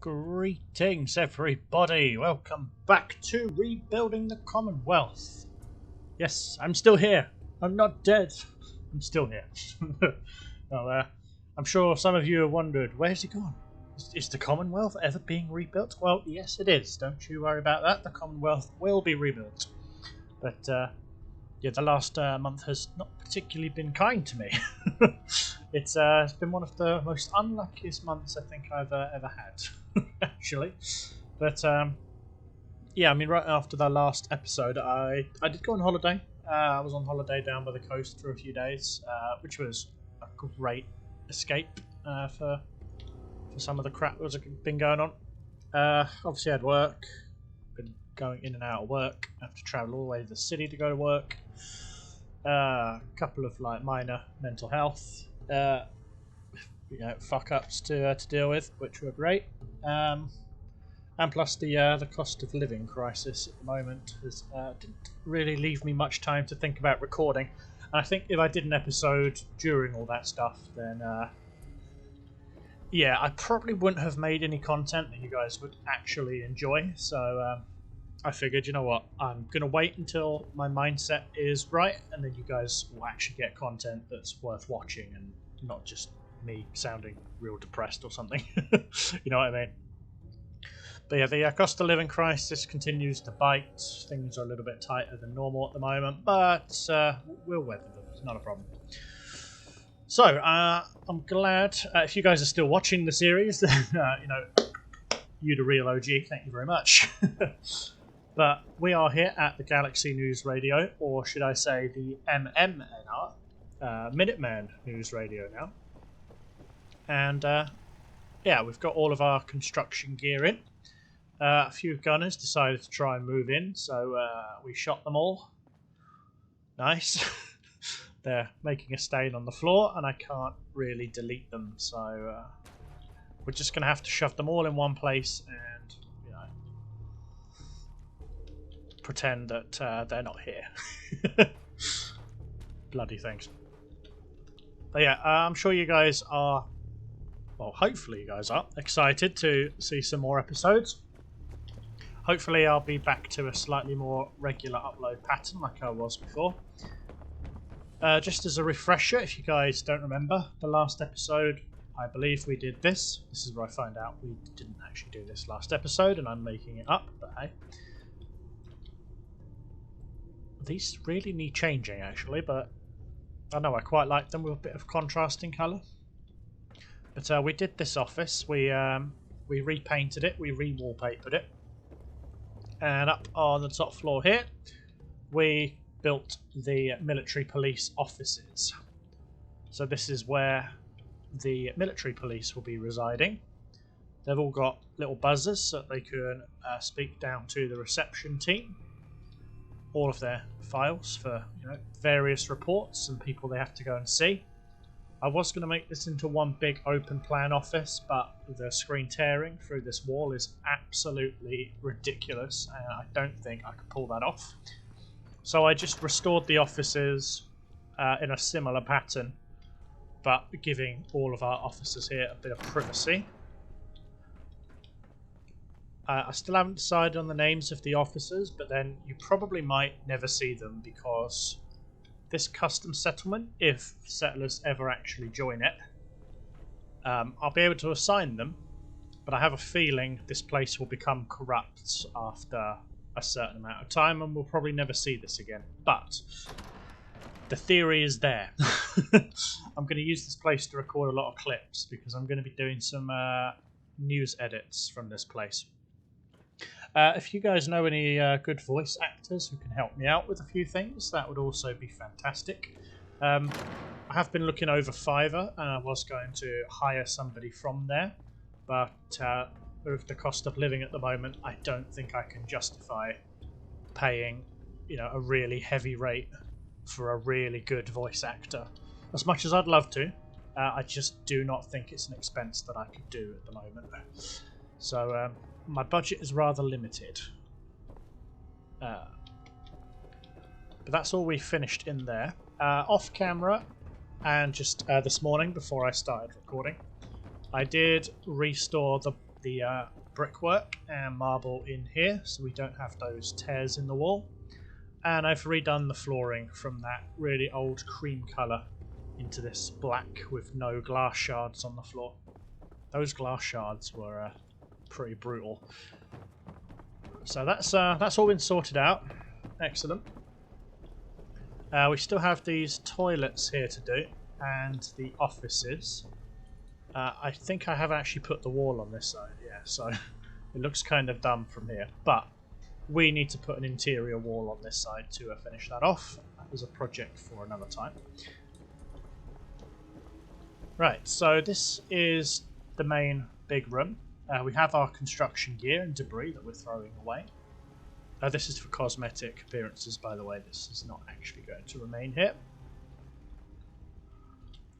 Greetings everybody, welcome back to Rebuilding the Commonwealth. Yes, I'm still here. I'm not dead. I'm still here. Well, I'm sure some of you have wondered, where's he gone? Is the Commonwealth ever being rebuilt? Well, yes it is. Don't you worry about that. The Commonwealth will be rebuilt. But, yeah, the last month has not particularly been kind to me. It's been one of the most unluckiest months I think I've ever had, actually. But yeah, I mean, right after the last episode, I did go on holiday. I was on holiday down by the coast for a few days, which was a great escape for some of the crap that has been going on. Obviously, I had work. Been going in and out of work. I have to travel all the way to the city to go to work. A couple of like minor mental health fuck ups to deal with, which were great. And plus the cost of living crisis at the moment didn't really leave me much time to think about recording. And I think if I did an episode during all that stuff, then yeah, I probably wouldn't have made any content that you guys would actually enjoy. So I figured, you know what, I'm going to wait until my mindset is right, and then you guys will actually get content that's worth watching and not just me sounding real depressed or something. You know what I mean? But yeah, the cost of living crisis continues to bite. Things are a little bit tighter than normal at the moment, but we'll weather them. It's not a problem. So, I'm glad if you guys are still watching the series, then, you know, you the real OG, thank you very much. But we are here at the Galaxy News Radio, or should I say the MMNR, Minutemen News Radio now. And yeah, we've got all of our construction gear in. A few gunners decided to try and move in, so we shot them all. Nice. They're making a stain on the floor, and I can't really delete them, so we're just going to have to shove them all in one place and, you know, pretend that they're not here. Bloody things. But yeah, I'm sure you guys are, well, hopefully you guys are excited to see some more episodes. Hopefully I'll be back to a slightly more regular upload pattern like I was before. Just as a refresher, if you guys don't remember, the last episode, I believe we did this. This is where I found out we didn't actually do this last episode, and I'm making it up, but hey. These really need changing, actually, but I know I quite like them with a bit of contrasting colour. But we did this office. We repainted it. We re-wallpapered it. And up on the top floor here, we built the military police offices. So this is where the military police will be residing. They've all got little buzzers so that they can speak down to the reception team. All of their files for, you know, various reports and people they have to go and see. I was going to make this into one big open plan office, but the screen tearing through this wall is absolutely ridiculous, and I don't think I could pull that off. So I just restored the offices in a similar pattern, but giving all of our officers here a bit of privacy. I still haven't decided on the names of the officers, but then you probably might never see them because this custom settlement, if settlers ever actually join it, I'll be able to assign them, but I have a feeling this place will become corrupt after a certain amount of time and we'll probably never see this again. But the theory is there. I'm going to use this place to record a lot of clips because I'm going to be doing some news edits from this place. If you guys know any good voice actors who can help me out with a few things, that would also be fantastic. I have been looking over Fiverr and I was going to hire somebody from there, but with the cost of living at the moment, I don't think I can justify paying, you know, a really heavy rate for a really good voice actor. As much as I'd love to, I just do not think it's an expense that I could do at the moment. So my budget is rather limited. But that's all we finished in there. Off camera, and just this morning before I started recording, I did restore the the brickwork and marble in here so we don't have those tears in the wall. And I've redone the flooring from that really old cream colour into this black with no glass shards on the floor. Those glass shards were pretty brutal. So that's all been sorted out. Excellent. We still have these toilets here to do and the offices. I think I have actually put the wall on this side, yeah, so it looks kind of dumb from here. But we need to put an interior wall on this side to finish that off. That was a project for another time. Right, so this is the main big room. We have our construction gear and debris that we're throwing away. This is for cosmetic appearances, by the way. This is not actually going to remain here.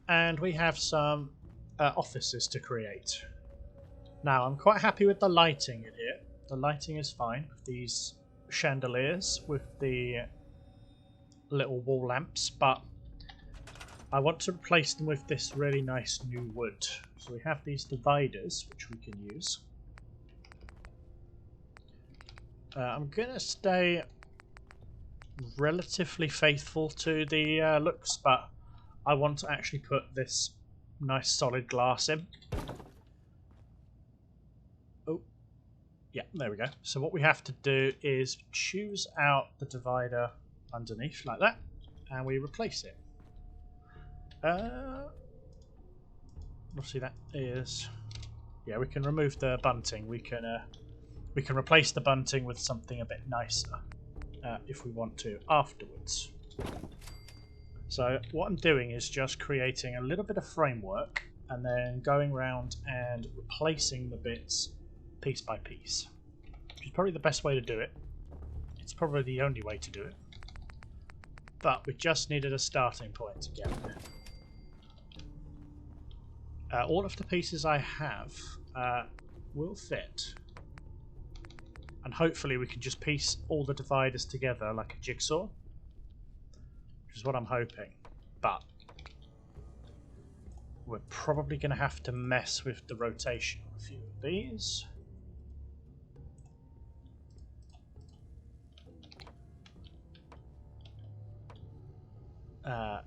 And we have some offices to create. Now, I'm quite happy with the lighting in here. The lighting is fine with these chandeliers with the little wall lamps, but I want to replace them with this really nice new wood. So we have these dividers, which we can use. I'm going to stay relatively faithful to the looks, but I want to actually put this nice solid glass in. Oh, yeah, there we go. So what we have to do is choose out the divider underneath like that, and we replace it. Obviously that is, yeah, we can remove the bunting. We can replace the bunting with something a bit nicer if we want to afterwards. So what I'm doing is just creating a little bit of framework and then going around and replacing the bits piece by piece, which is probably the best way to do it. It's probably the only way to do it, but we just needed a starting point to get there. All of the pieces I have will fit, and hopefully we can just piece all the dividers together like a jigsaw, which is what I'm hoping. But we're probably going to have to mess with the rotation on a few of these.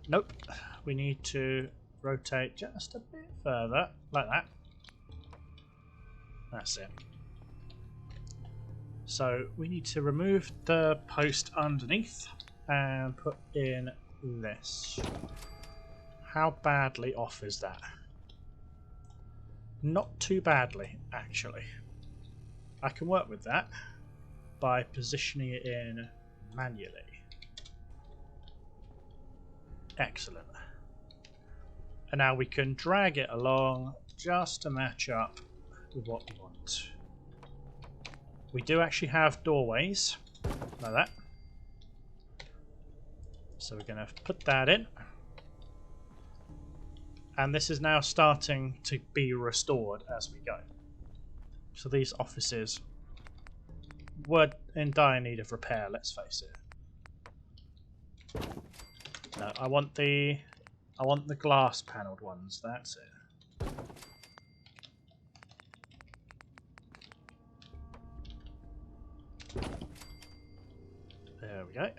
Nope, we need to rotate just a bit further, like that. That's it. So we need to remove the post underneath and put in this. How badly off is that? Not too badly, actually. I can work with that by positioning it in manually. Excellent. And now we can drag it along just to match up with what we want. We do actually have doorways like that. So we're going to put that in. And this is now starting to be restored as we go. So these offices were in dire need of repair, let's face it. No, I want the glass panelled ones, that's it. There we go.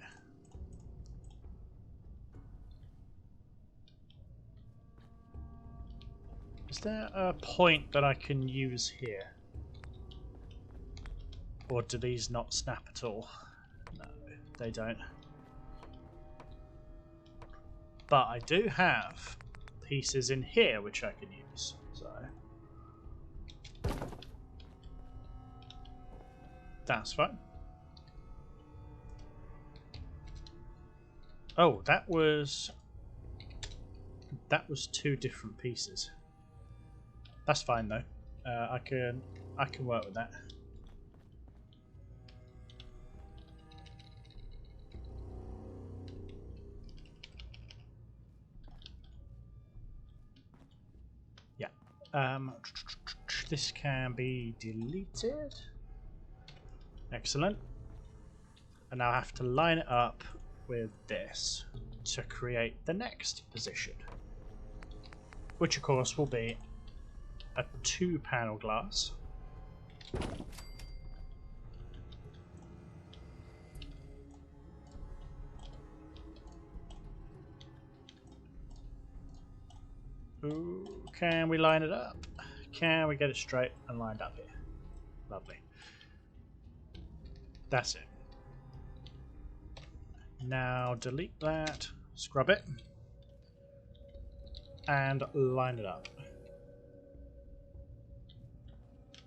Is there a point that I can use here? Or do these not snap at all? No, they don't. But I do have pieces in here which I can use, so that's fine. Oh, that was two different pieces. That's fine though. I can work with that. This can be deleted. Excellent. And now I have to line it up with this to create the next position, which of course will be a 2-panel glass. Ooh, can we line it up? Can we get it straight and lined up here? Lovely. That's it. Now delete that, scrub it, and line it up.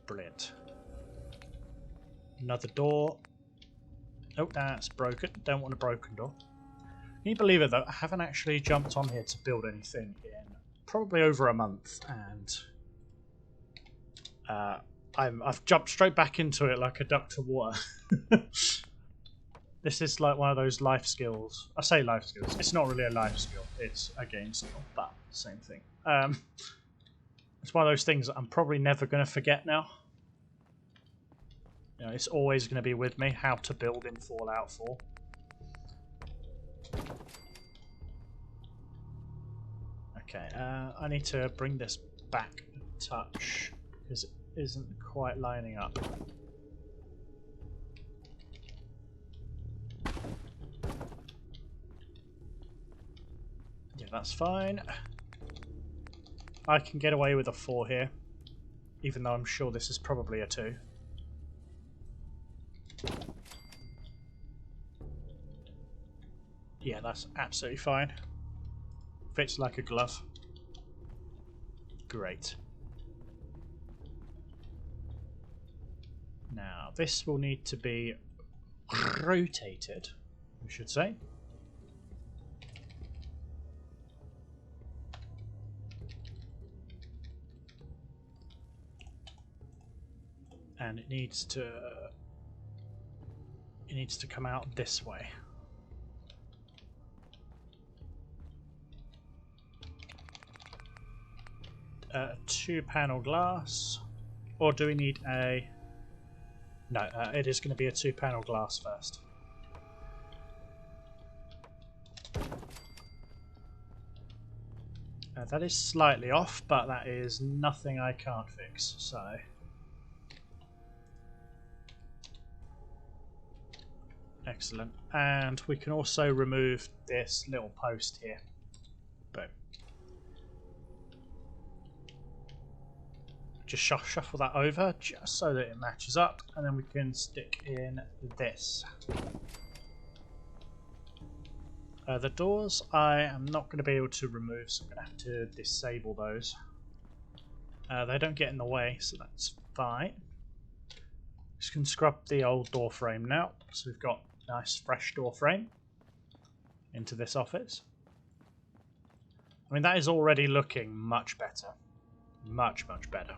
Brilliant. Another door. Oh, that's broken. Don't want a broken door. Can you believe it though? I haven't actually jumped on here to build anything in probably over a month, and I've jumped straight back into it like a duck to water. This is like one of those life skills. I say life skills. It's not really a life skill. It's a game skill, but same thing. It's one of those things that I'm probably never going to forget now. You know, it's always going to be with me. How to build in Fallout 4. Okay, I need to bring this back a touch because it isn't quite lining up. Yeah, that's fine. I can get away with a 4 here, even though I'm sure this is probably a 2. Yeah, that's absolutely fine. Fits like a glove. Great. Now, this will need to be rotated, we should say. And it needs to come out this way. A 2-panel glass, or do we need a... No, it is going to be a 2-panel glass first. That is slightly off, but that is nothing I can't fix, so... Excellent. And we can also remove this little post here. Boom. Just shuffle that over just so that it matches up, and then we can stick in this. The doors I am not going to be able to remove, so I'm going to have to disable those. They don't get in the way, so that's fine. Just can scrub the old door frame now, so we've got a nice fresh door frame into this office. I mean, that is already looking much better. Much, much better.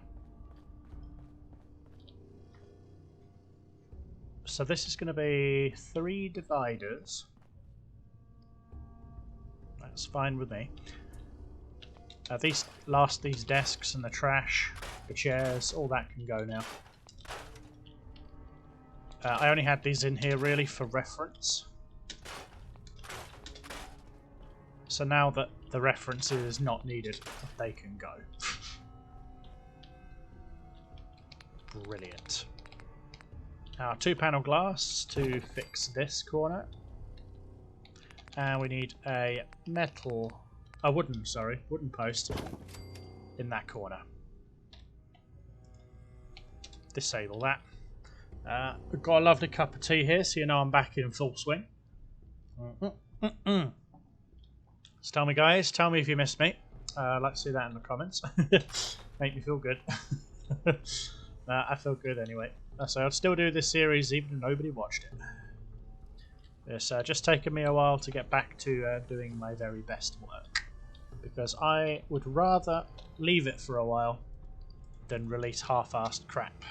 So this is going to be 3 dividers. That's fine with me. These desks and the trash, the chairs, all that can go now. I only had these in here really for reference. So now that the reference is not needed, they can go. Brilliant. Now 2-panel glass to fix this corner. And we need a wooden post in that corner. Disable that. We've got a lovely cup of tea here, so you know I'm back in full swing. So tell me, guys, tell me if you missed me. I'd like to see that in the comments. Make me feel good. I feel good anyway. So I'll still do this series even if nobody watched it. It's just taken me a while to get back to doing my very best work, because I would rather leave it for a while than release half-assed crap.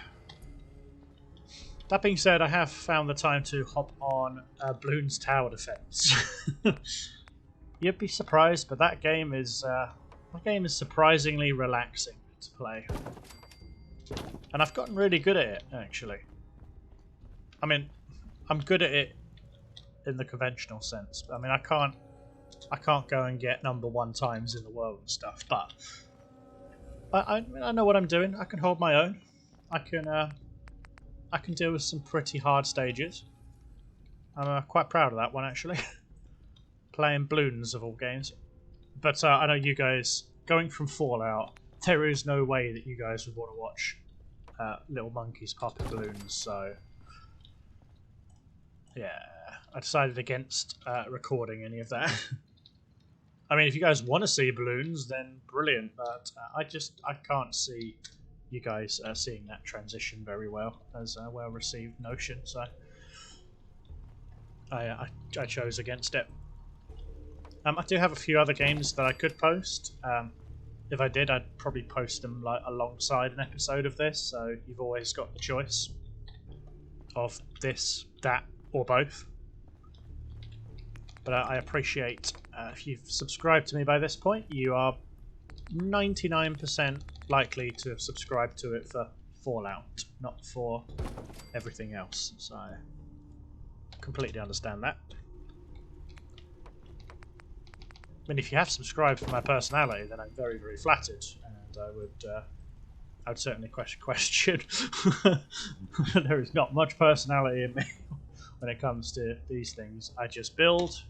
That being said, I have found the time to hop on Bloons Tower Defense. You'd be surprised, but that game is surprisingly relaxing to play, and I've gotten really good at it actually. I mean, I'm good at it in the conventional sense. I mean, I can't go and get #1 times in the world and stuff, but I know what I'm doing. I can hold my own. I can I can deal with some pretty hard stages. I'm quite proud of that one, actually. Playing balloons of all games. But I know you guys, going from Fallout, there is no way that you guys would want to watch little monkeys popping balloons, so yeah, I decided against recording any of that. I mean, if you guys want to see balloons, then brilliant, but I can't see you guys seeing that transition very well as a well-received notion, so I chose against it. I do have a few other games that I could post. If I did, I'd probably post them like alongside an episode of this, so you've always got the choice of this, that, or both. But I appreciate if you've subscribed to me by this point, you are 99% likely to have subscribed to it for Fallout, not for everything else. So I completely understand that. I mean, if you have subscribed for my personality, then I'm very, very flattered, and I would certainly question. There is not much personality in me when it comes to these things. I just build,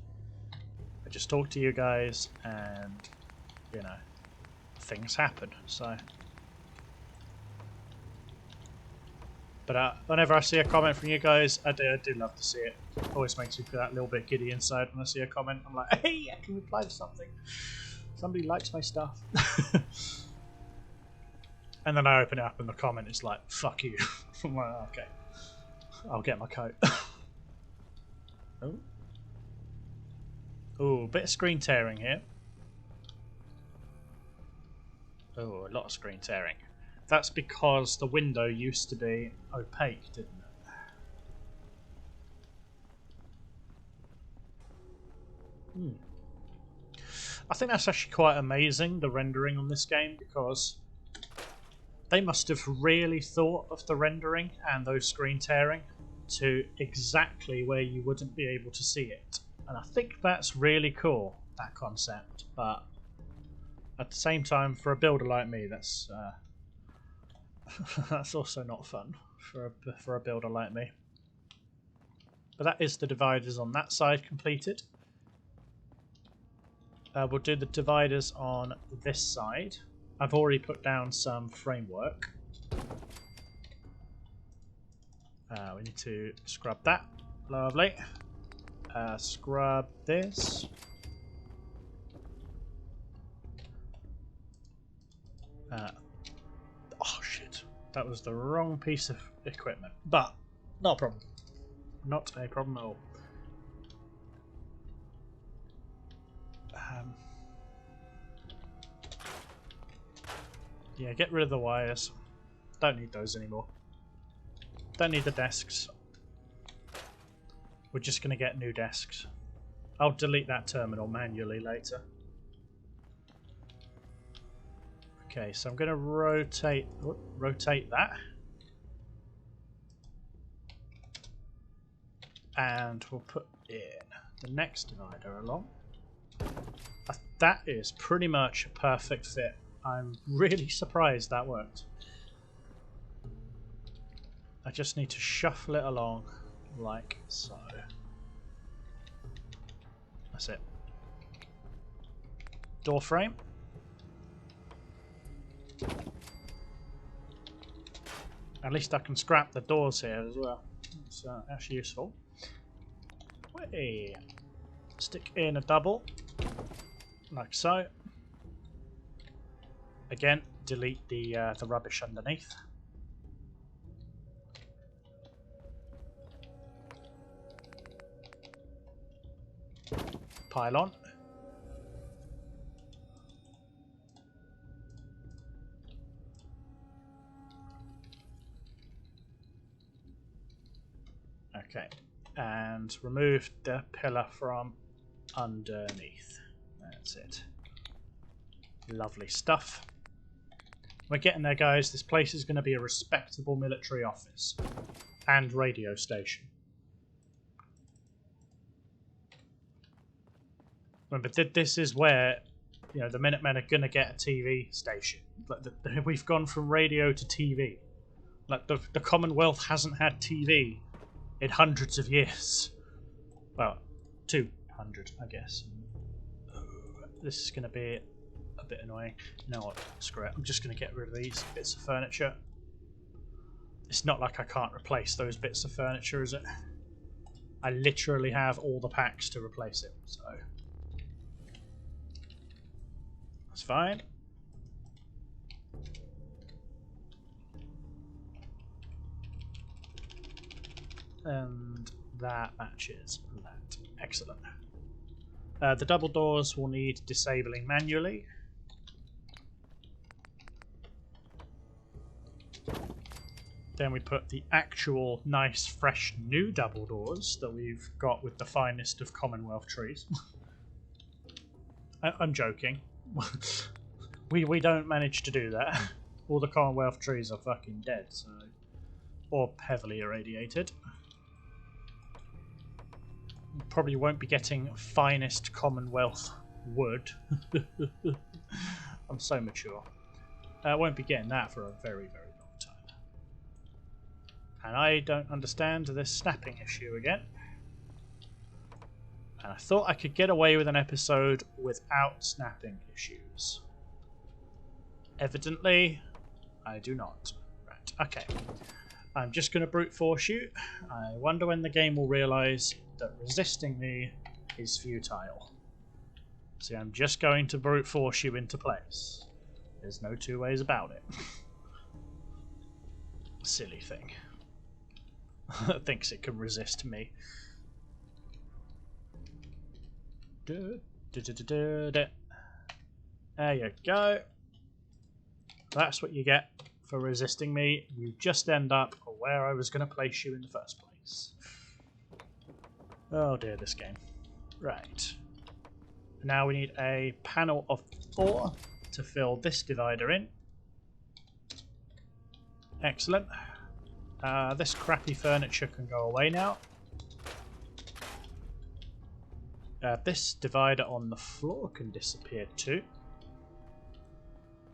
I just talk to you guys, and you know, things happen. So, but whenever I see a comment from you guys, I do love to see it. It always makes me feel that little bit giddy inside when I see a comment. I'm like, hey, I can reply to something. Somebody likes my stuff. And then I open it up and the comment is like, fuck you. I'm like, okay, I'll get my coat. Oh. Ooh, bit of screen tearing here. Oh, a lot of screen tearing. That's because the window used to be opaque, didn't it? I think that's actually quite amazing, the rendering on this game, because they must have really thought of the rendering and those screen tearing to exactly where you wouldn't be able to see it. And I think that's really cool, that concept, but at the same time, for a builder like me, that's that's also not fun for a builder like me. But that is the dividers on that side completed. We'll do the dividers on this side. I've already put down some framework. We need to scrub that. Lovely. Scrub this. Oh shit. That was the wrong piece of equipment. But, not a problem. Not a problem at all. Yeah, get rid of the wires. Don't need those anymore. Don't need the desks. We're just going to get new desks. I'll delete that terminal manually later. Okay, so I'm going to rotate that. And we'll put in the next divider along. That is pretty much a perfect fit. I'm really surprised that worked. I just need to shuffle it along like so. That's it. Door frame. At least I can scrap the doors here as well. It's actually useful. Hey. Stick in a double, like so. Again, delete the rubbish underneath. Pylon. Okay, and remove the pillar from underneath. That's it. Lovely stuff. We're getting there, guys. This place is going to be a respectable military office and radio station. Remember, this is where, you know, the Minutemen are going to get a TV station. We've gone from radio to TV. Like, the Commonwealth hasn't had TV in hundreds of years. Well, 200, I guess. This is going to be a bit annoying. You know what? Screw it. I'm just going to get rid of these bits of furniture. It's not like I can't replace those bits of furniture, is it? I literally have all the packs to replace it, so that's fine. And that matches that. Excellent. The double doors will need disabling manually. Then we put the actual nice, fresh, new double doors that we've got with the finest of Commonwealth trees. I'm joking. we don't manage to do that. All the Commonwealth trees are fucking dead, so, or heavily irradiated. Probably won't be getting finest Commonwealth wood. I'm so mature. Won't be getting that for a very, very long time. And I don't understand this snapping issue again. And I thought I could get away with an episode without snapping issues. Evidently, I do not. Right, okay. I'm just going to brute force you. I wonder when the game will realise that resisting me is futile. See, I'm just going to brute force you into place. There's no two ways about it. Silly thing. Thinks it can resist me. There you go. That's what you get for resisting me. You just end up where I was going to place you in the first place. Oh dear, this game. Right. Now we need a panel of 4 to fill this divider in. Excellent. This crappy furniture can go away now. This divider on the floor can disappear too.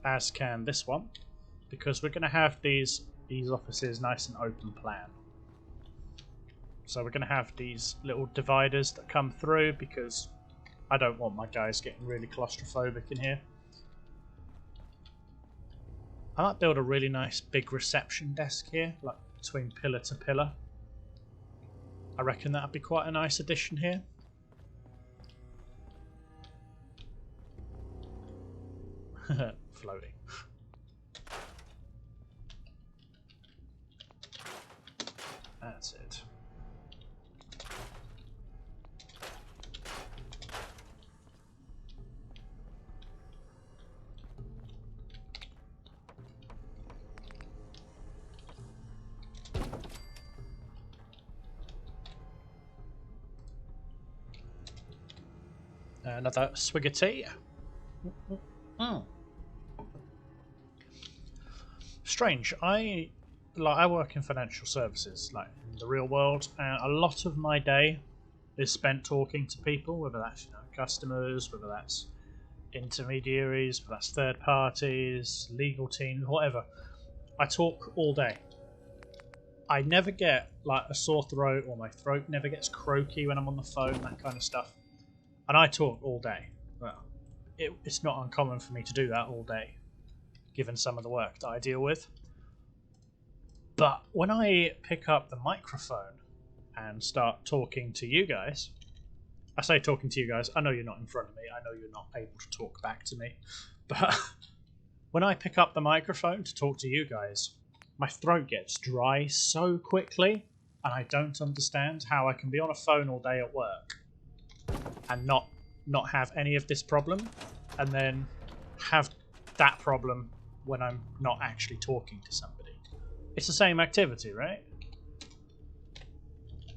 As can this one. Because we're going to have these offices nice and open plan. So we're going to have these little dividers that come through because I don't want my guys getting really claustrophobic in here. I might build a really nice big reception desk here, like between pillar to pillar. I reckon that'd be quite a nice addition here. Floating. That's it. Another swig of tea. Strange. I work in financial services, like in the real world, and a lot of my day is spent talking to people, whether that's customers, whether that's intermediaries, whether that's third parties, legal teams, whatever. I talk all day. I never get like a sore throat, or my throat never gets croaky when I'm on the phone, that kind of stuff. And I talk all day. Well, it's not uncommon for me to do that all day, given some of the work that I deal with. But when I pick up the microphone and start talking to you guys, I say talking to you guys, I know you're not in front of me, I know you're not able to talk back to me, but when I pick up the microphone to talk to you guys, my throat gets dry so quickly, and I don't understand how I can be on a phone all day at work and not have any of this problem, and then have that problem when I'm not actually talking to somebody. It's the same activity, right?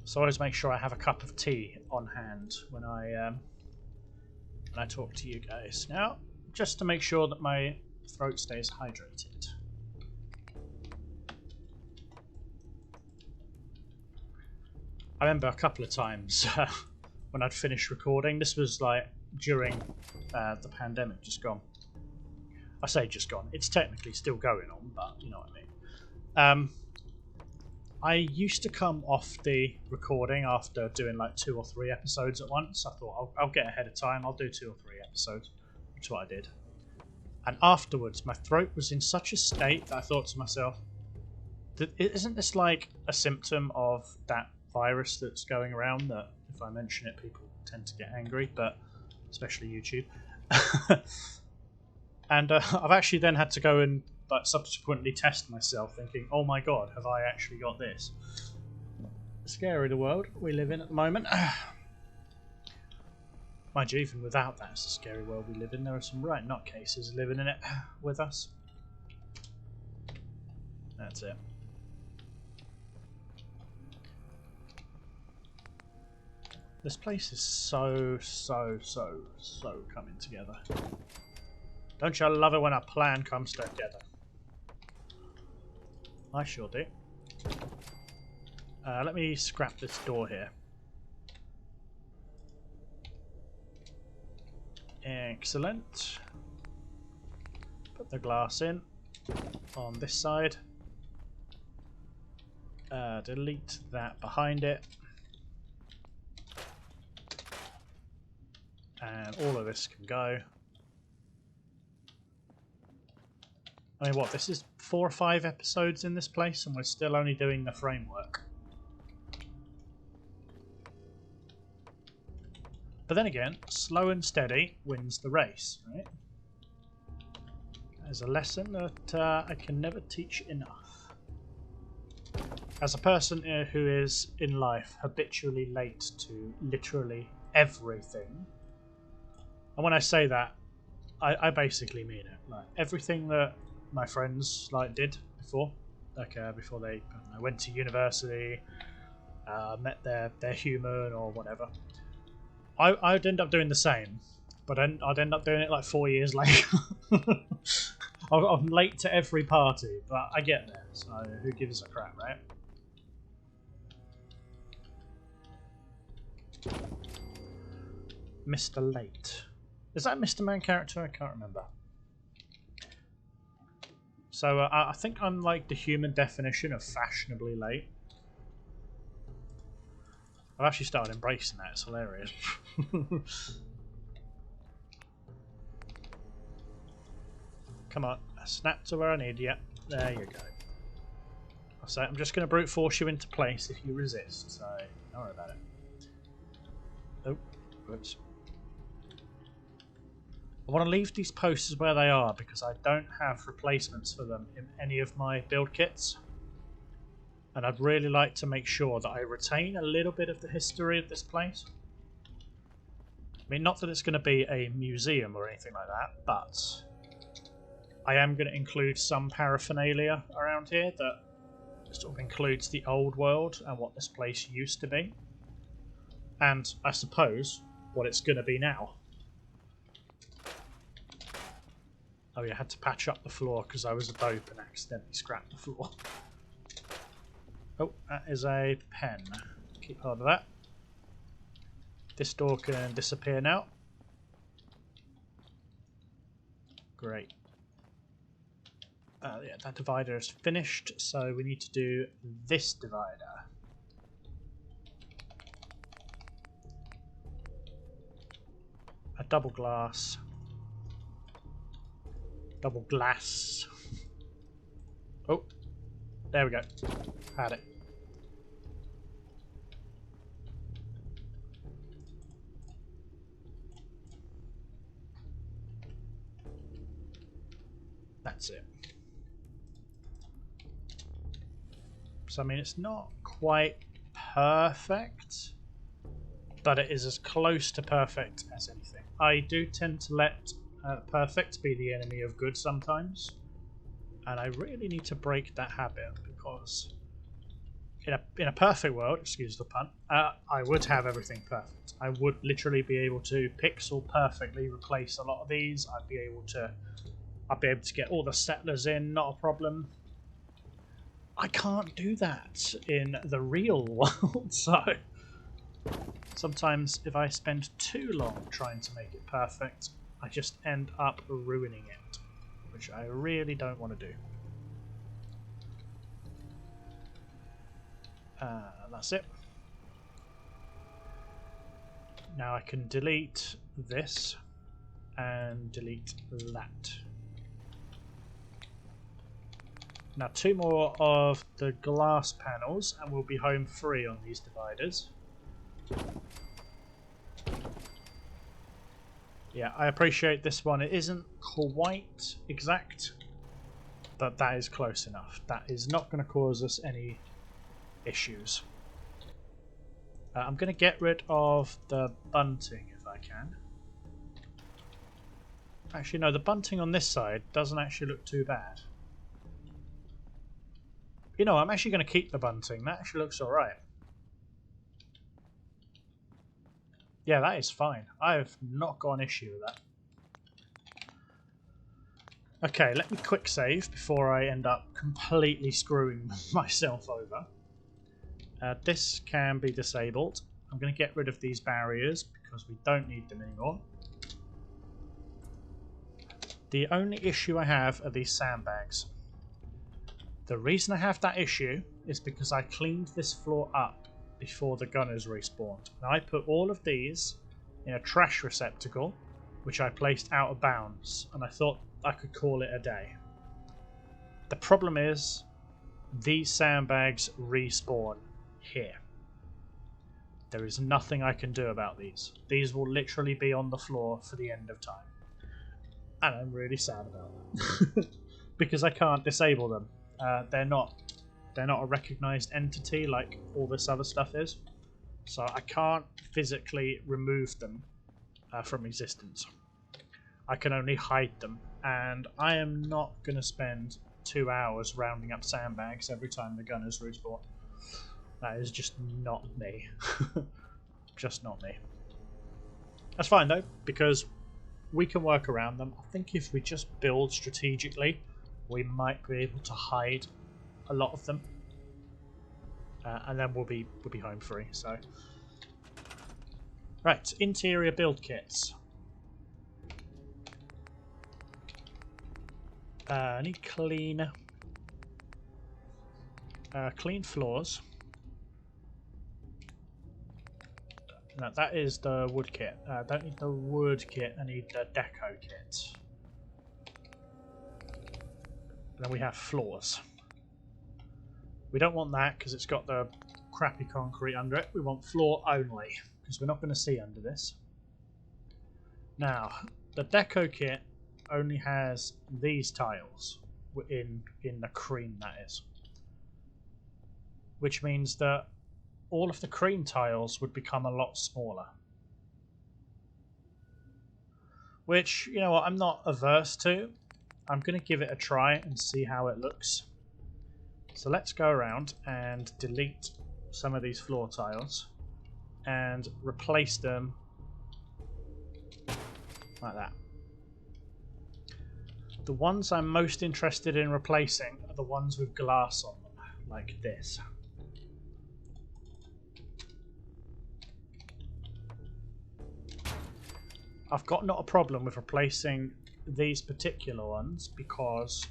So I always make sure I have a cup of tea on hand when I talk to you guys. Now, just to make sure that my throat stays hydrated. I remember a couple of times when I'd finished recording. This was like during the pandemic, just gone. I say just gone. It's technically still going on, but you know what I mean. I used to come off the recording after doing like 2 or 3 episodes at once. I thought I'll get ahead of time, I'll do 2 or 3 episodes, which is what I did. And afterwards, my throat was in such a state that I thought to myself, isn't this like a symptom of that virus that's going around that if I mention it, people tend to get angry, but especially YouTube. And I've actually then had to go and subsequently test myself, thinking, oh my god, have I actually got this? Scary the world we live in at the moment. Mind you, even without that, it's a scary world we live in. There are some right nutcases living in it with us. That's it. This place is so coming together. Don't you love it when a plan comes together? I sure do. Let me scrap this door here. Excellent. Put the glass in on this side. Delete that behind it. And all of this can go. I mean, what, this is 4 or 5 episodes in this place and we're still only doing the framework. But then again, slow and steady wins the race, right? There's a lesson that I can never teach enough. As a person who is in life habitually late to literally everything, and when I say that, I basically mean it. Like everything that my friends did before, before they went to university, met their human or whatever. I'd end up doing the same, but I'd end up doing it like 4 years later. I'm late to every party, but I get there, so who gives a crap, right? Mr. Late. Is that a Mr. Man character? I can't remember. So I think I'm like the human definition of fashionably late. I've actually started embracing that. It's hilarious. Come on, snap to where I need you. There you go. I'll say I'm just going to brute force you into place if you resist. So don't worry about it. Oh, whoops. I want to leave these posters where they are because I don't have replacements for them in any of my build kits. And I'd really like to make sure that I retain a little bit of the history of this place. I mean, not that it's going to be a museum or anything like that, but I am going to include some paraphernalia around here that sort of includes the old world and what this place used to be. And I suppose what it's going to be now. Oh yeah, I had to patch up the floor because I was a dope and accidentally scrapped the floor. Oh, that is a pen. Keep hold of that. This door can disappear now. Great. Yeah, that divider is finished, so we need to do this divider. A double glass. Double glass. Oh, there we go. Had it. That's it. So, I mean, it's not quite perfect, but it is as close to perfect as anything. I do tend to let perfect be the enemy of good sometimes, and I really need to break that habit because in a perfect world, excuse the pun, I would have everything perfect. I would literally be able to pixel perfectly replace a lot of these. I'd be able to get all the settlers in, not a problem. I can't do that in the real world, so sometimes if I spend too long trying to make it perfect, I just end up ruining it, which I really don't want to do. That's it. Now I can delete this and delete that. Now 2 more of the glass panels and we'll be home free on these dividers. Yeah, I appreciate this one. It isn't quite exact, but that is close enough. That is not going to cause us any issues. I'm going to get rid of the bunting if I can. Actually, no, the bunting on this side doesn't actually look too bad. You know, I'm actually going to keep the bunting. That actually looks alright. Yeah, that is fine. I have not got an issue with that. Okay, let me quick save before I end up completely screwing myself over. This can be disabled. I'm going to get rid of these barriers because we don't need them anymore. The only issue I have are these sandbags. The reason I have that issue is because I cleaned this floor up before the gunners respawned. And I put all of these in a trash receptacle, which I placed out of bounds, and I thought I could call it a day. The problem is, these sandbags respawn here. There is nothing I can do about these. These will literally be on the floor for the end of time. And I'm really sad about that. Because I can't disable them. They're not a recognized entity like all this other stuff is. So I can't physically remove them from existence. I can only hide them. And I am not going to spend 2 hours rounding up sandbags every time the gunners respawn. That is just not me. Just not me. That's fine though, because we can work around them. I think if we just build strategically, we might be able to hide a lot of them, and then we'll be home free. So, right, interior build kits. I need clean floors. No, that is the wood kit. I don't need the wood kit, I need the deco kit. And then we have floors. We don't want that because it's got the crappy concrete under it. We want floor only because we're not going to see under this. Now, the deco kit only has these tiles in the cream, that is. Which means that all of the cream tiles would become a lot smaller. Which, you know what, I'm not averse to. I'm going to give it a try and see how it looks. So let's go around and delete some of these floor tiles and replace them like that. The ones I'm most interested in replacing are the ones with glass on them, like this. I've got not a problem with replacing these particular ones because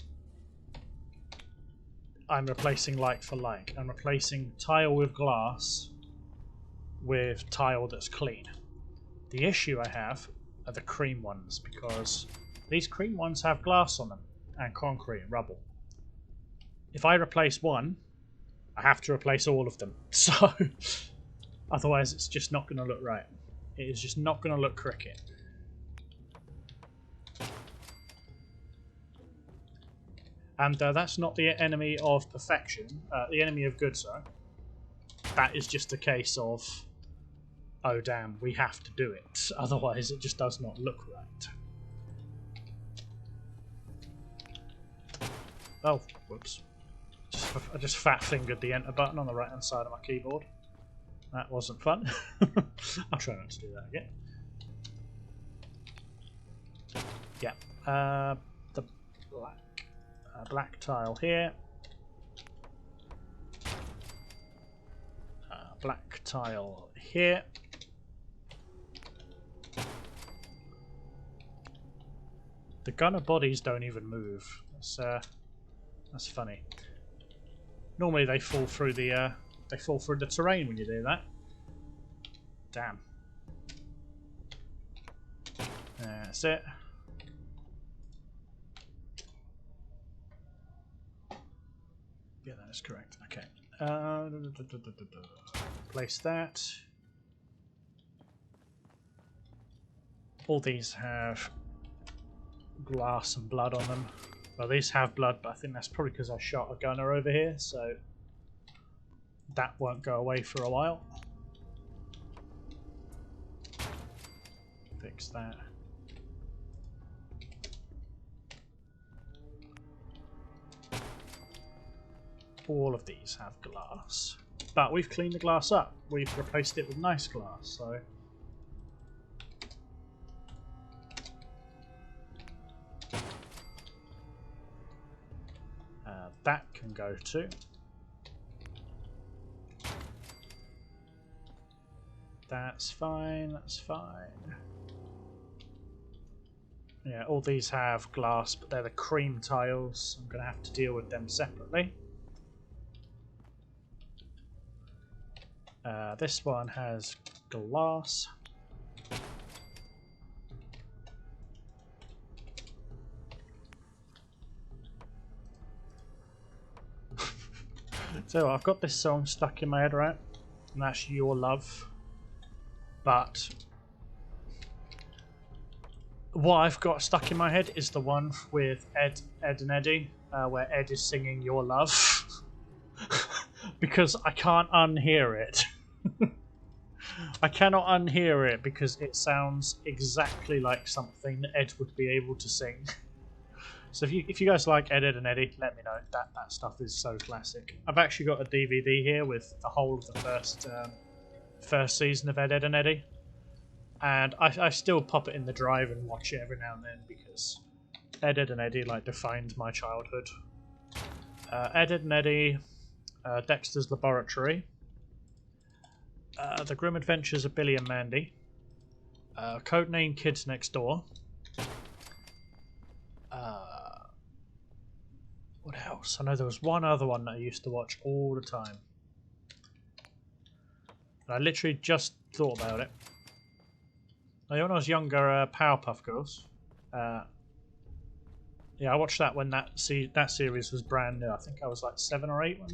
I'm replacing like for like. I'm replacing tile with glass with tile that's clean. The issue I have are the cream ones because these cream ones have glass on them and concrete and rubble. If I replace one, I have to replace all of them. So otherwise it's just not going to look right. It is just not going to look cricket. And that's not the enemy of perfection, the enemy of good, sorry. That is just a case of, oh damn, we have to do it, otherwise it just does not look right. Oh, whoops. I just fat-fingered the enter button on the right-hand side of my keyboard. That wasn't fun. I'll try not to do that again. Yeah, the black tile here. Black tile here. The gunner bodies don't even move. That's funny. Normally they fall through the they fall through the terrain when you do that. Damn. That's it. Yeah, that is correct. Okay. Place that. All these have glass and blood on them. Well, these have blood, but I think that's probably because I shot a gunner over here, so that won't go away for a while. Fix that. All of these have glass, but we've cleaned the glass up. We've replaced it with nice glass, so that can go too. That's fine, that's fine. Yeah, all these have glass, but they're the cream tiles. I'm going to have to deal with them separately. This one has glass. So I've got this song stuck in my head, right? And that's Your Love. But what I've got stuck in my head is the one with Ed and Eddie, where Ed is singing Your Love. Because I can't unhear it. I cannot unhear it because it sounds exactly like something that Ed would be able to sing. So if you guys like Ed and Eddie, let me know. That stuff is so classic. I've actually got a DVD here with the whole of the first season of Ed and Eddie, and I still pop it in the drive and watch it every now and then because Ed and Eddie like defined my childhood. Ed and Eddie, Dexter's Laboratory, The Grim Adventures of Billy and Mandy, Codename Kids Next Door. What else? I know there was one other one that I used to watch all the time. I literally just thought about it. When I was younger, Powerpuff Girls. Yeah, I watched that when that series was brand new. I think I was like 7 or 8 when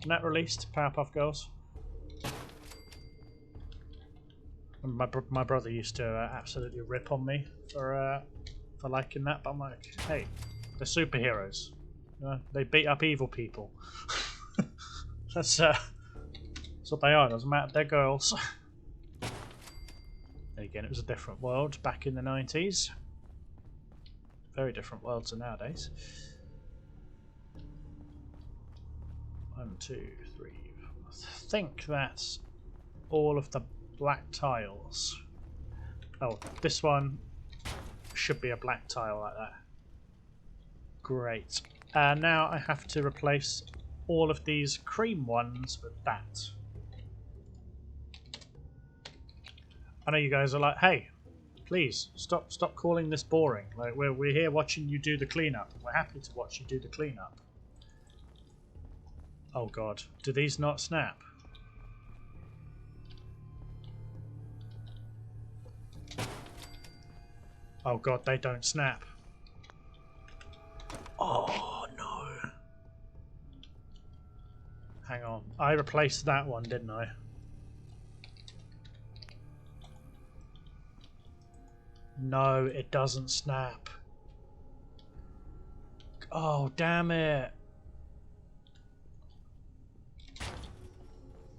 that released. Powerpuff Girls. And my brother used to absolutely rip on me for liking that, but I'm like, hey, they're superheroes. You know, they beat up evil people. That's what they are. Doesn't matter. They're girls. Again, it was a different world back in the 90s. Very different world to nowadays. 1, 2, 3. I think that's all of the black tiles. Oh, this one should be a black tile like that. Great. Now I have to replace all of these cream ones with that. I know you guys are like, hey, please stop calling this boring. Like we're here watching you do the cleanup. We're happy to watch you do the cleanup. Oh god, do these not snap? Oh god, they don't snap. Oh no. Hang on. I replaced that one, didn't I? No, it doesn't snap. Oh, damn it.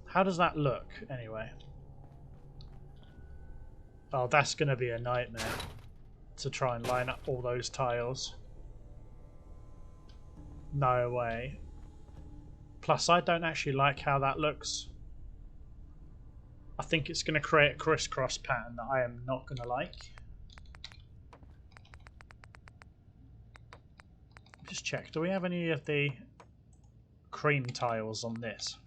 How does that look, anyway? Oh, that's going to be a nightmare to try and line up all those tiles. No way. Plus, I don't actually like how that looks. I think it's going to create a crisscross pattern that I am not going to like. Just check. Do we have any of the cream tiles on this?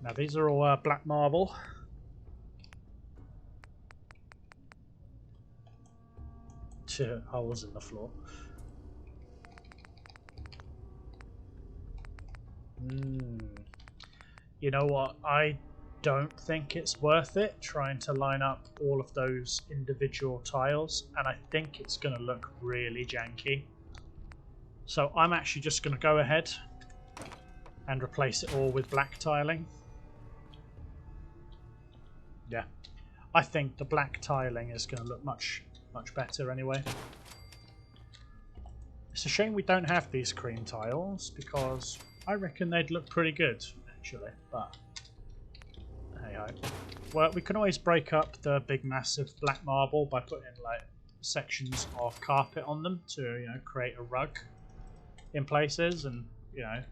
Now these are all black marble. Two holes in the floor. You know what? I don't think it's worth it trying to line up all of those individual tiles, and I think it's going to look really janky. So I'm actually just going to go ahead and replace it all with black tiling. Yeah, I think the black tiling is going to look much better anyway. It's a shame we don't have these cream tiles, because I reckon they'd look pretty good actually, but hey ho. Well, we can always break up the big massive black marble by putting like sections of carpet on them to, you know, create a rug in places, and, you know,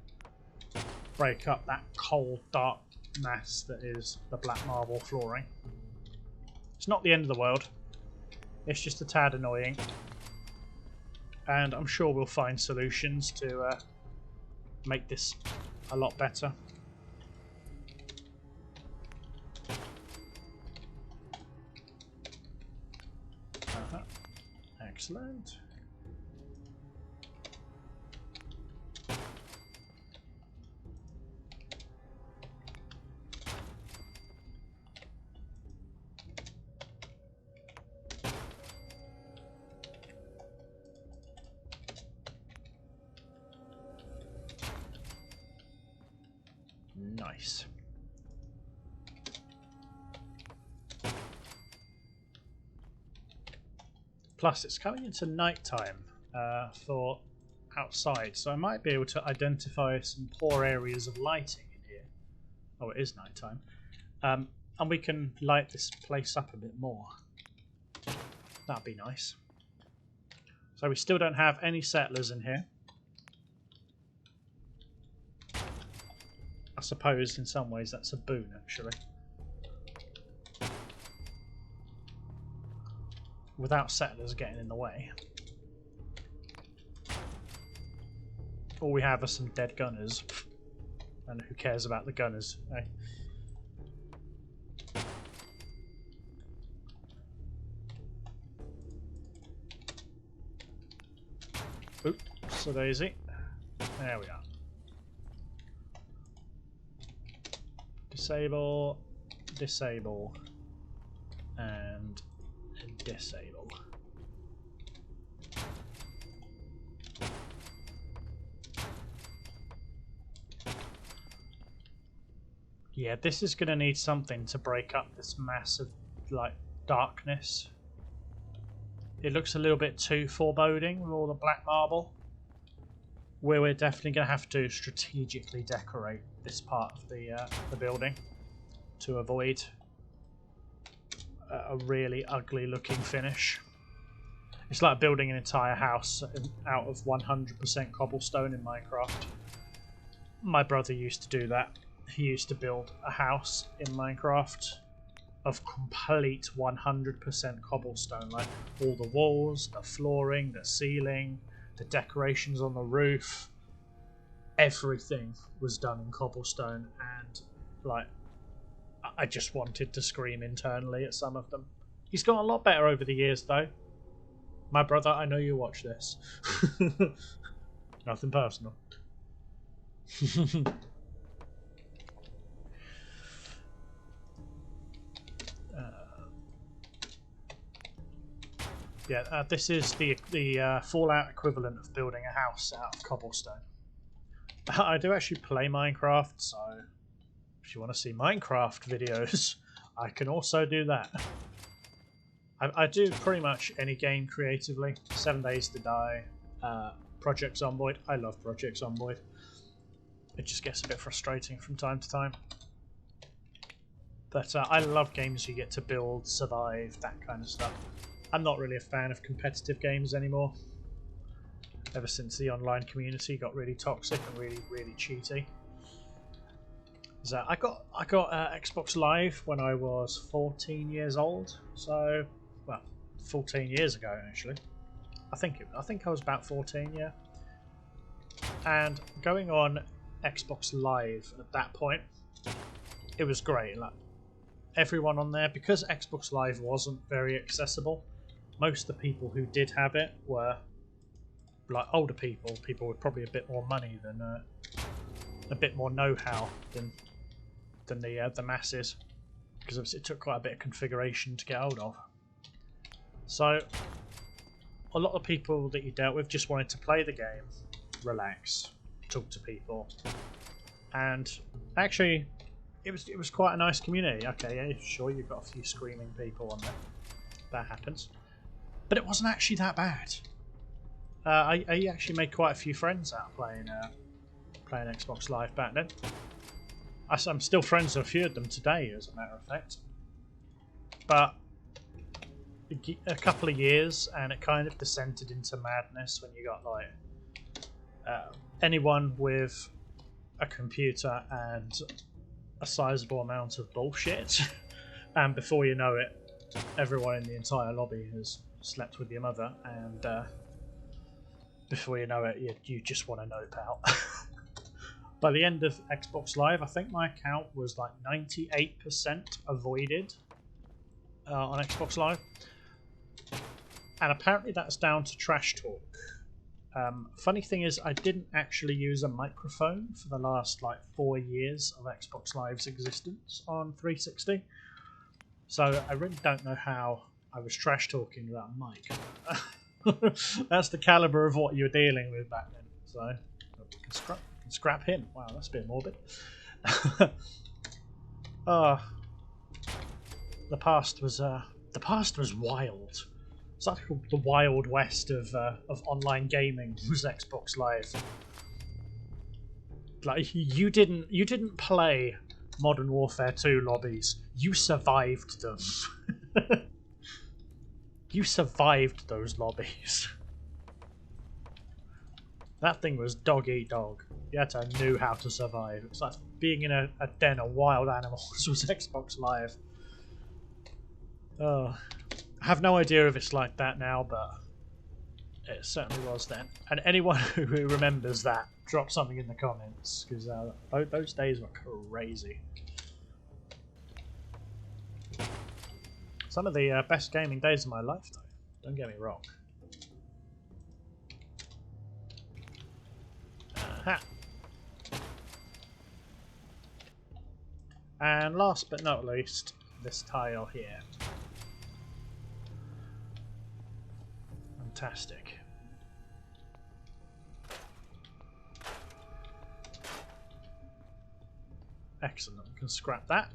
break up that cold dark mass that is the black marble flooring. It's not the end of the world, it's just a tad annoying, and I'm sure we'll find solutions to make this a lot better. Excellent. Nice. Plus, it's coming into nighttime for outside, so I might be able to identify some poor areas of lighting in here. Oh, it is nighttime. And we can light this place up a bit more. That'd be nice. So we still don't have any settlers in here. I suppose in some ways that's a boon, actually. Without settlers getting in the way. All we have are some dead gunners. And who cares about the gunners, eh? Oops, a daisy. There we are. Disable, disable, and disable. Yeah, this is going to need something to break up this massive, like, darkness. It looks a little bit too foreboding with all the black marble. Where we're definitely going to have to strategically decorate this part of the building to avoid a really ugly looking finish. It's like building an entire house out of 100% cobblestone in Minecraft. My brother used to do that. He used to build a house in Minecraft of complete 100% cobblestone, like all the walls, the flooring, the ceiling, the decorations on the roof. Everything was done in cobblestone, and like I just wanted to scream internally at some of them. He's got a lot better over the years though. My brother, I know you watch this. Nothing personal. Yeah, this is the Fallout equivalent of building a house out of cobblestone. I do actually play Minecraft, so if you want to see Minecraft videos, I can also do that. I do pretty much any game creatively. 7 Days to Die, Project Zomboid. I love Project Zomboid. It just gets a bit frustrating from time to time. But I love games you get to build, survive, that kind of stuff. I'm not really a fan of competitive games anymore. Ever since the online community got really toxic and really cheaty. So I got Xbox Live when I was 14 years old. So, well, 14 years ago actually. I think I was about 14, yeah. And going on Xbox Live at that point, it was great. Like everyone on there, because Xbox Live wasn't very accessible. Most of the people who did have it were like older people with probably a bit more money than a bit more know-how than the masses, because obviously it took quite a bit of configuration to get hold of. So a lot of people that you dealt with just wanted to play the game, relax, talk to people, and actually it was quite a nice community. Okay, yeah, sure, you've got a few screaming people on there. That happens. But it wasn't actually that bad. I actually made quite a few friends out of playing Xbox Live back then. I'm still friends with a few of them today, as a matter of fact. But a couple of years, and it kind of descended into madness when you got like anyone with a computer and a sizable amount of bullshit, and before you know it, everyone in the entire lobby has slept with your mother, and before you know it, you just want to nope out. By the end of Xbox Live, I think my account was like 98% avoided on Xbox Live, and apparently that's down to trash talk. Funny thing is, I didn't actually use a microphone for the last like 4 years of Xbox Live's existence on 360, so I really don't know how I was trash talking without a mic. That's the caliber of what you were dealing with back then. So scrap him. Wow, that's a bit morbid. The past was wild. It's like the wild west of online gaming was Xbox Live. Like you didn't play Modern Warfare 2 lobbies. You survived them. You survived those lobbies. That thing was dog eat dog. You had to know how to survive. It's like being in a den of wild animals was Xbox Live. Oh, I have no idea if it's like that now, but it certainly was then. And anyone who remembers that, drop something in the comments, because those days were crazy. Some of the best gaming days of my life, though. Don't get me wrong. Aha. And last but not least, this tile here. Fantastic. Excellent, we can scrap that.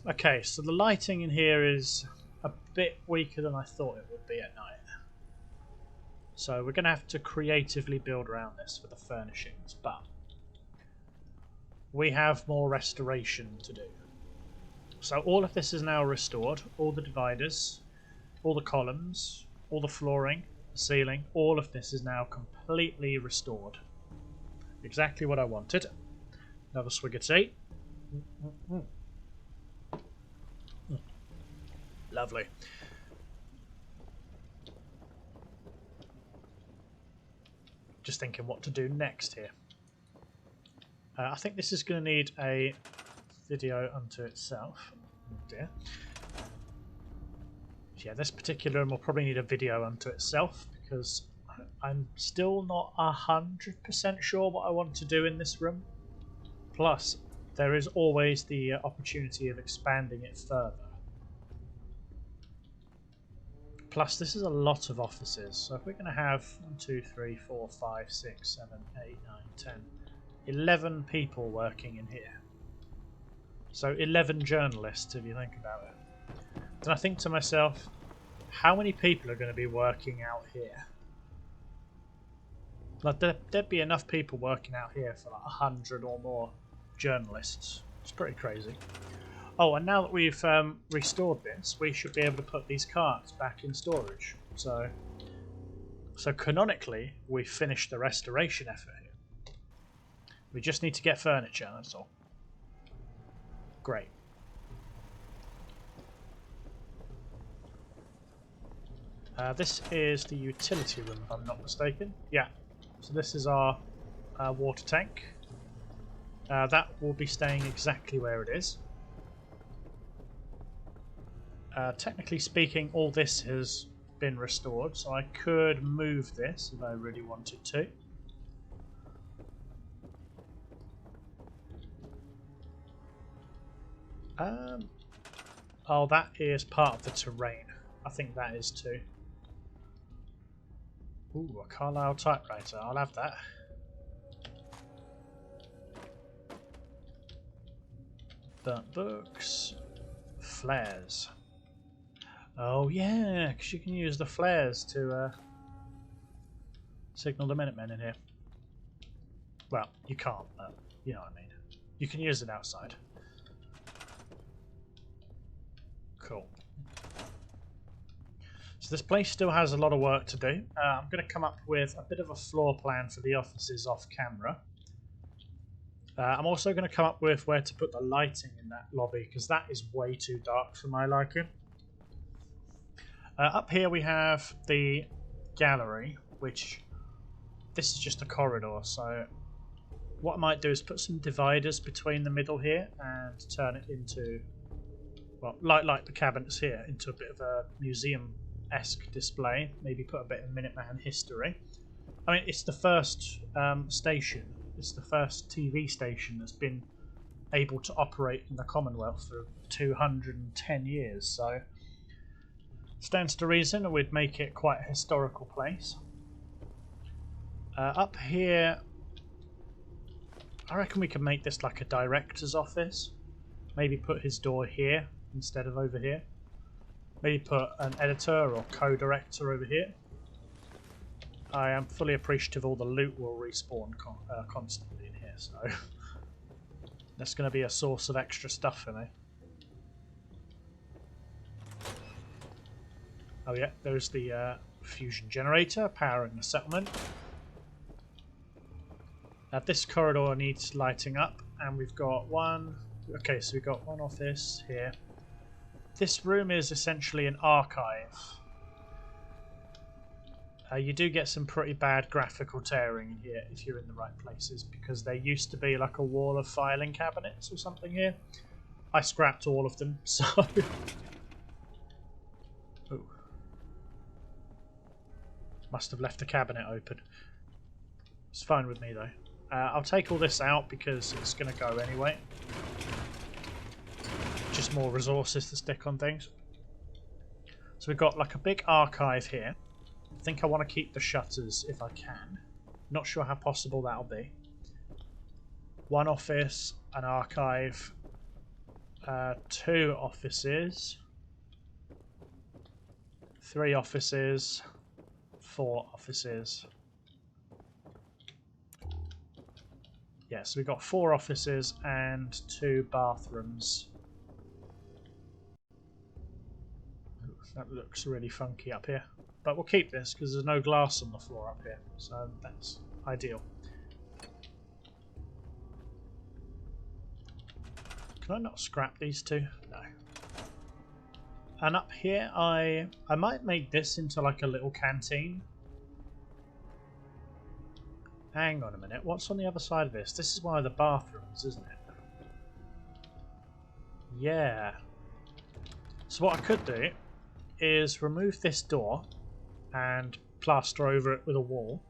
Okay, so the lighting in here is a bit weaker than I thought it would be at night. So we're going to have to creatively build around this for the furnishings, but we have more restoration to do. So all of this is now restored, all the dividers, all the columns, all the flooring, the ceiling, all of this is now completely restored. Exactly what I wanted. Another swig of tea. Lovely. Just thinking what to do next here. I think this is going to need a video unto itself. Oh dear. Yeah, this particular one will probably need a video unto itself because I'm still not 100% sure what I want to do in this room. Plus, there is always the opportunity of expanding it further. Plus, this is a lot of offices, so if we're going to have 1, 2, 3, 4, 5, 6, 7, 8, 9, 10, 11 people working in here. So 11 journalists, if you think about it. And I think to myself, how many people are going to be working out here? Like, there'd be enough people working out here for like 100 or more journalists. It's pretty crazy. Oh, and now that we've restored this, we should be able to put these carts back in storage. So canonically, we've finished the restoration effort here. We just need to get furniture, that's all. Great. This is the utility room, if I'm not mistaken. Yeah. So this is our water tank. That will be staying exactly where it is. Technically speaking, all this has been restored, so I could move this if I really wanted to. Oh, that is part of the terrain. I think that is too. Ooh, a Carlisle typewriter. I'll have that. Burnt books. Flares. Oh yeah, because you can use the flares to signal the Minutemen in here. Well, you can't, but you know what I mean. You can use it outside. Cool. So this place still has a lot of work to do. I'm going to come up with a bit of a floor plan for the offices off camera. I'm also going to come up with where to put the lighting in that lobby, because that is way too dark for my liking. Up here we have the gallery, which this is just a corridor, so what I might do is put some dividers between the middle here and turn it into, well, like the cabinets here, into a bit of a museum-esque display. Maybe put a bit of Minuteman history. I mean, it's the first station. It's the first TV station that's been able to operate in the Commonwealth for 210 years, so stands to reason we'd make it quite a historical place. Up here, I reckon we can make this like a director's office. Maybe put his door here instead of over here. Maybe put an editor or co-director over here. I am fully appreciative all the loot will respawn constantly in here, so that's going to be a source of extra stuff for me. Oh yeah, there's the fusion generator powering the settlement. Now this corridor needs lighting up, and we've got one... Okay, so we've got one office here. This room is essentially an archive. You do get some pretty bad graphical tearing in here if you're in the right places, because there used to be like a wall of filing cabinets or something here. I scrapped all of them, so... Ooh. Must have left the cabinet open. It's fine with me though. I'll take all this out because it's going to go anyway. Just more resources to stick on things. So we've got like a big archive here. I think I want to keep the shutters if I can. Not sure how possible that'll be. One office, an archive, 2 offices, 3 offices, 4 offices. Yeah, so we've got 4 offices and 2 bathrooms. Ooh, that looks really funky up here. But we'll keep this because there's no glass on the floor up here, so that's ideal. Can I not scrap these 2? No. And up here, I might make this into like a little canteen. Hang on a minute, what's on the other side of this? This is one of the bathrooms, isn't it? Yeah. So what I could do is remove this door and plaster over it with a wall,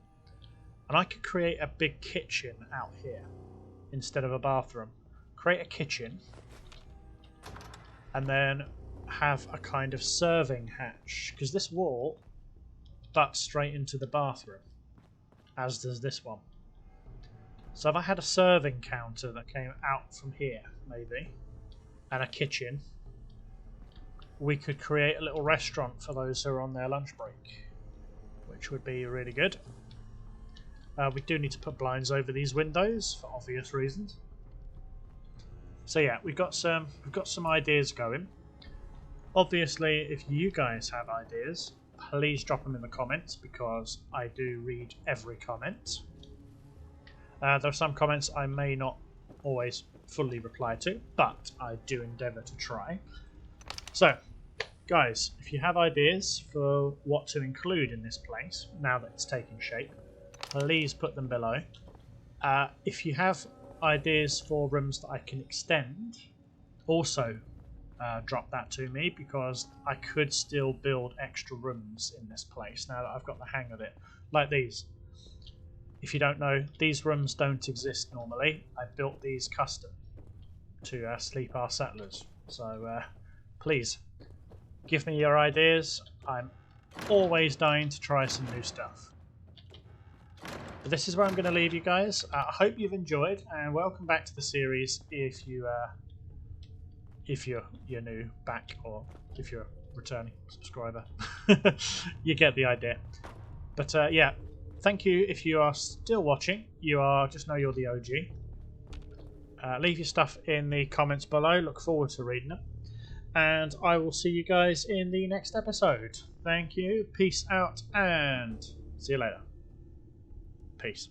and I could create a big kitchen out here instead of a bathroom. Create a kitchen and then have a kind of serving hatch, because this wall butts straight into the bathroom, as does this one. So if I had a serving counter that came out from here, maybe, and a kitchen, we could create a little restaurant for those who are on their lunch break, which would be really good. We do need to put blinds over these windows for obvious reasons. So yeah, we've got some ideas going. Obviously, if you guys have ideas, please drop them in the comments, because I do read every comment. There are some comments I may not always fully reply to, but I do endeavour to try. So, guys, if you have ideas for what to include in this place, now that it's taking shape, please put them below. If you have ideas for rooms that I can extend, also drop that to me, because I could still build extra rooms in this place now that I've got the hang of it. Like these. If you don't know, these rooms don't exist normally. I built these custom to sleep our settlers. So please give me your ideas. I'm always dying to try some new stuff. But this is where I'm going to leave you guys. I hope you've enjoyed, and welcome back to the series if you're new back, or if you're a returning subscriber. You get the idea. But yeah, thank you if you are still watching. Just know you're the OG. Leave your stuff in the comments below. Look forward to reading them. And I will see you guys in the next episode. Thank you. Peace out and see you later. Peace.